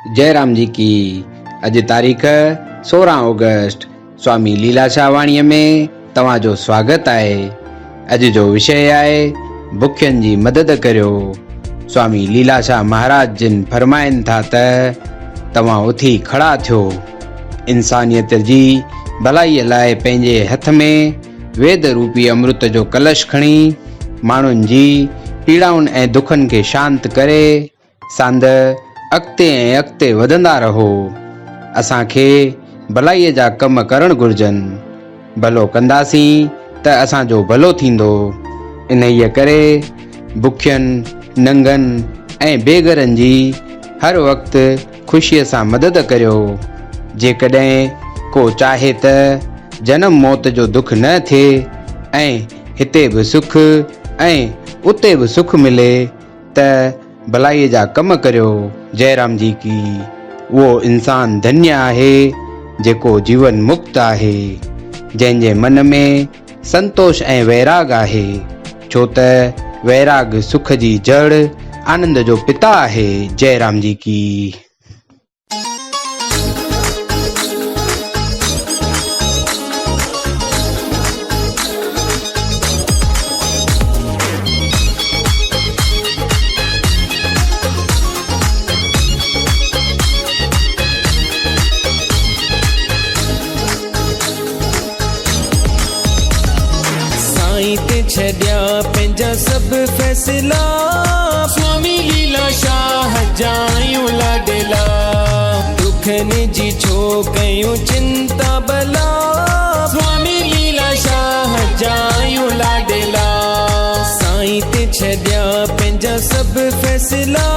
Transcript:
जयराम जी की। अज तारीख़ 16 ऑगस्ट। स्वामी लीलाशाह वाणीअ में तव्हांजो स्वागत आहे। अज जो विषय आहे बुखियनि जी मदद करियो। स्वामी लीलाशाह महाराज जिन फरमाइनि था त तव्हां उथी खड़ा थियो। इंसानियत जी भलाईअ लाइ पंहिंजे हथ में वेद रूपी अमृत जो कलश खणी माण्हुनि जी पीड़ाउनि ऐं दुखनि खे शांत करे सांद अॻिते ऐं अॻिते वधंदा रहो। असांखे भलाईअ जा कम करणु घुर्जनि। भलो कंदासीं त असांजो भलो थींदो। इन्हीअ करे बुखियनि नंगनि ऐं बेघरनि जी हर वक़्तु ख़ुशीअ सां मदद करियो। जेकॾहिं को चाहे त जनम मौत जो दुख न थिए ऐं हिते बि सुख ऐं उते बि सुख मिले त भलाईअ जा कम करियो। जयराम जी की। उहो इंसान धन्य आहे जेको जीवन मुक्त आहे, जंहिंजे मन में संतोष ऐं वैराग आहे, छो त वैराग सुख जी जड़ आनंद जो पिता आहे। जयराम जी की। छड्या पंहिंजा सभु फैसला स्वामी लीलाशाह जायूं लाडला। दुखनि जी छो कयूं चिंता भला स्वामी लीलाशाह जायूं लाडला। साईं ते छड्या पंहिंजा सभु फैसला